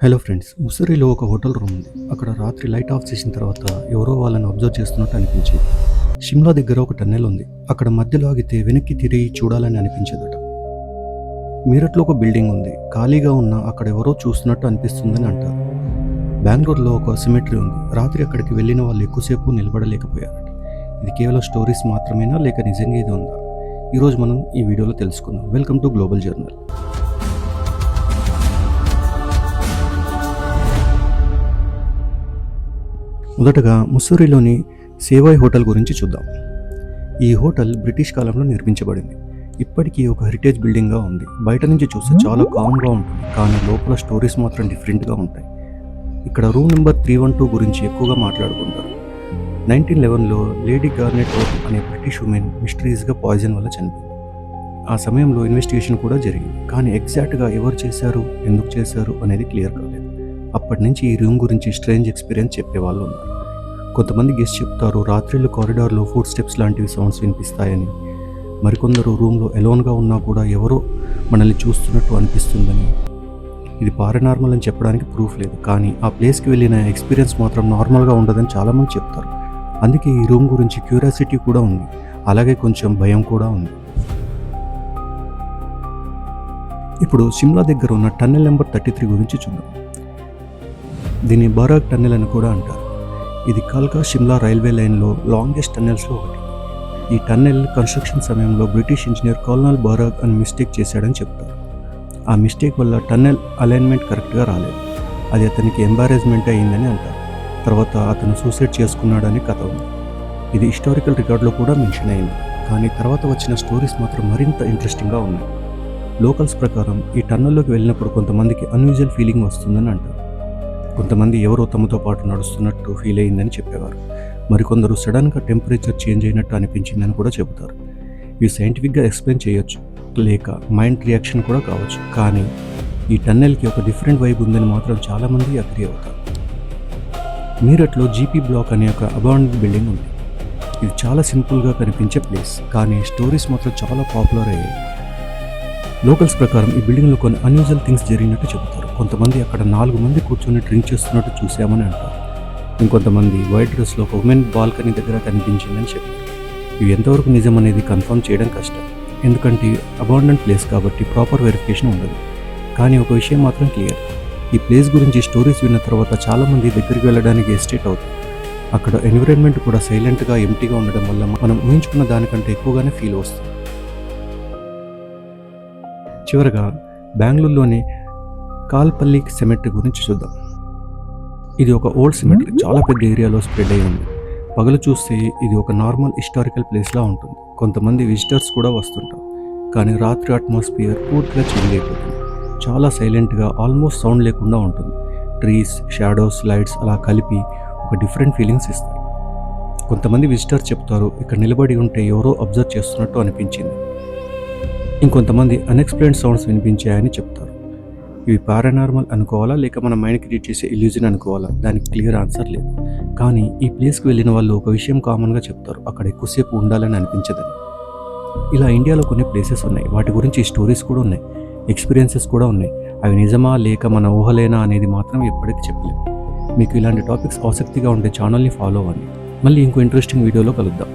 Hello friends, ముస్సరిలో ఒక hotel room ఉంది. అక్కడ రాత్రి లైట్ ఆఫ్ చేసిన తర్వాత ఎవరో వాళ్ళని అబ్జర్వ్ చేస్తున్నట్టు అనిపించింది. షిమ్లా దగ్గర ఒక టన్నెల్ ఉంది. అక్కడ మధ్యలో ఆగితే వెనక్కి తిరిగి చూడాలని అనిపించదట. మీరట్లో ఒక బిల్డింగ్ ఉంది. ఖాళీగా ఉన్న అక్కడ ఎవరో చూస్తున్నట్టు అనిపిస్తుందని అంటారు. బెంగళూరులో ఒక సిమెట్రీ ఉంది. రాత్రి అక్కడికి వెళ్ళిన వాళ్ళు ఎక్కువసేపు నిలబడలేకపోయారట. ఇది కేవలం స్టోరీస్ మాత్రమేనా లేక నిజంగా ఇది ఉందా? ఈరోజు మనం ఈ వీడియోలో తెలుసుకుందాం. Welcome to global journal. మొదటగా ముస్సూరిలోని సేవాయ్ హోటల్ గురించి చూద్దాం. ఈ హోటల్ బ్రిటిష్ కాలంలో నిర్మించబడింది. ఇప్పటికీ ఒక హెరిటేజ్ బిల్డింగ్గా ఉంది. బయట నుంచి చూస్తే చాలా కామ్గా ఉంటుంది, కానీ లోపల స్టోరీస్ మాత్రం డిఫరెంట్గా ఉంటాయి. ఇక్కడ రూమ్ నెంబర్ 312 గురించి ఎక్కువగా మాట్లాడుకుంటారు. 1911లో లేడీ గార్నెట్ ఓట్ అనే బ్రిటిష్ ఉమెన్ మిస్టరీస్గా పాయిజన్ వల్ల చనిపోయింది. ఆ సమయంలో ఇన్వెస్టిగేషన్ కూడా జరిగింది, కానీ ఎగ్జాక్ట్గా ఎవరు చేశారు, ఎందుకు చేశారు అనేది క్లియర్ కాలేదు. అప్పటి నుంచి ఈ రూమ్ గురించి స్ట్రేంజ్ ఎక్స్పీరియన్స్ చెప్పేవాళ్ళు ఉన్నారు. కొంతమంది గెస్ట్ చెప్తారు రాత్రిళ్ళు కారిడార్లో ఫుట్ స్టెప్స్ లాంటివి సౌండ్స్ వినిపిస్తాయని. మరికొందరు రూమ్లో ఎలోన్గా ఉన్నా కూడా ఎవరో మనల్ని చూస్తున్నట్టు అనిపిస్తుందని. ఇది పారానార్మల్ అని చెప్పడానికి ప్రూఫ్ లేదు, కానీ ఆ ప్లేస్కి వెళ్ళిన ఎక్స్పీరియన్స్ మాత్రం నార్మల్గా ఉండదని చాలామంది చెప్తారు. అందుకే ఈ రూమ్ గురించి క్యూరియాసిటీ కూడా ఉంది, అలాగే కొంచెం భయం కూడా ఉంది. ఇప్పుడు షిమ్లా దగ్గర ఉన్న టన్నెల్ నెంబర్ 33 గురించి చూద్దాం. దీన్ని బరాగ్ టన్నెల్ అని కూడా అంటారు. ఇది కల్కా షిమ్లా రైల్వే లైన్లో లాంగెస్ట్ టన్నెల్స్లో ఒకటి. ఈ టన్నెల్ కన్స్ట్రక్షన్ సమయంలో బ్రిటిష్ ఇంజనీర్ కల్నల్ బరాగ్ అని మిస్టేక్ చేశాడని చెప్తారు. ఆ మిస్టేక్ వల్ల టన్నెల్ అలైన్మెంట్ కరెక్ట్గా రాలేదు. అది అతనికి ఎంబారేజ్మెంట్ అయ్యిందని అంటారు. తర్వాత అతను సూసైడ్ చేసుకున్నాడని కథ ఉంది. ఇది హిస్టారికల్ రికార్డులో కూడా మెన్షన్ అయింది, కానీ తర్వాత వచ్చిన స్టోరీస్ మాత్రం మరింత ఇంట్రెస్టింగ్గా ఉన్నాయి. లోకల్స్ ప్రకారం ఈ టన్నెల్లోకి వెళ్ళినప్పుడు కొంతమందికి అన్యూజువల్ ఫీలింగ్ వస్తుందని అంటారు. కొంతమంది ఎవరో తమతో పాటు నడుస్తున్నట్టు ఫీల్ అయిందని చెప్పేవారు. మరికొందరు సడన్గా టెంపరేచర్ చేంజ్ అయినట్టు అనిపించిందని కూడా చెబుతారు. ఇవి సైంటిఫిక్గా ఎక్స్ప్లెయిన్ చేయొచ్చు, లేక మైండ్ రియాక్షన్ కూడా కావచ్చు, కానీ ఈ టన్నెల్కి ఒక డిఫరెంట్ వైబ్ ఉందని మాత్రం చాలామంది అగ్రీ అవుతారు. మీరట్లో జీపీ బ్లాక్ అనే ఒక అబాండెడ్ బిల్డింగ్ ఉంది. ఇది చాలా సింపుల్గా కనిపించే ప్లేస్, కానీ స్టోరీస్ మాత్రం చాలా పాపులర్ అయ్యాయి. లోకల్స్ ప్రకారం ఈ బిల్డింగ్లో కొన్ని అన్యూజువల్ థింగ్స్ జరిగినట్టు చెబుతారు. కొంతమంది అక్కడ 4 మంది కూర్చొని డ్రింక్ చేస్తున్నట్టు చూసామని అంటారు. ఇంకొంతమంది వైట్ డ్రెస్లో ఒక ఉమెన్ బాల్కనీ దగ్గర కనిపించిందని చెప్పారు. ఇవి ఎంతవరకు నిజం అనేది కన్ఫర్మ్ చేయడం కష్టం, ఎందుకంటే అబాండెంట్ ప్లేస్ కాబట్టి ప్రాపర్ వెరిఫికేషన్ ఉండదు. కానీ ఒక విషయం మాత్రం క్లియర్, ఈ ప్లేస్ గురించి స్టోరీస్ విన్న తర్వాత చాలామంది దగ్గరికి వెళ్ళడానికి హెసిటేట్ అవుతారు. అక్కడ ఎన్విరాన్మెంట్ కూడా సైలెంట్గా ఎంటీగా ఉండడం వల్ల మనం ఊహించుకున్న దానికంటే ఎక్కువగానే ఫీల్ వస్తుంది. చివరగా బెంగళూరులోని కాల్పల్లి సిమెట్రీ గురించి చూద్దాం. ఇది ఒక ఓల్డ్ సిమెట్రీ, చాలా పెద్ద ఏరియాలో స్ప్రెడ్ అయి ఉంది. పగలు చూస్తే ఇది ఒక నార్మల్ హిస్టారికల్ ప్లేస్లా ఉంటుంది. కొంతమంది విజిటర్స్ కూడా వస్తుంటారు, కానీ రాత్రి అట్మాస్ఫియర్ పూర్తిగా చేంజ్ అయిపోతుంది. చాలా సైలెంట్గా, ఆల్మోస్ట్ సౌండ్ లేకుండా ఉంటుంది. ట్రీస్, షాడోస్, లైట్స్ అలా కలిపి ఒక డిఫరెంట్ ఫీలింగ్స్ ఇస్తాయి. కొంతమంది విజిటర్స్ చెప్తారు ఇక్కడ నిలబడి ఉంటే ఎవరో అబ్జర్వ్ చేస్తున్నట్టు అనిపించింది. ఇంకొంతమంది అన్ఎక్స్ప్లెయిన్డ్ సౌండ్స్ వినిపించాయని చెప్తారు. ఇవి పారానార్మల్ అనుకోవాలా లేక మన మైండ్ క్రియేట్ చేసే ఇల్యూజన్ అనుకోవాలా, దానికి క్లియర్ ఆన్సర్ లేదు. కానీ ఈ ప్లేస్కి వెళ్ళిన వాళ్ళు ఒక విషయం కామన్గా చెప్తారు, అక్కడ ఎక్కువసేపు ఉండాలని అనిపించదని. ఇలా ఇండియాలో కొన్ని ప్లేసెస్ ఉన్నాయి, వాటి గురించి స్టోరీస్ కూడా ఉన్నాయి, ఎక్స్పీరియన్సెస్ కూడా ఉన్నాయి. అవి నిజమా లేక మన ఊహలేనా అనేది మాత్రం ఎప్పటికీ చెప్పలేము. మీకు ఇలాంటి టాపిక్స్ ఆసక్తిగా ఉంటే ఛానల్ని ఫాలో అవ్వండి. మళ్ళీ ఇంకో ఇంట్రెస్టింగ్ వీడియోలో కలుద్దాం.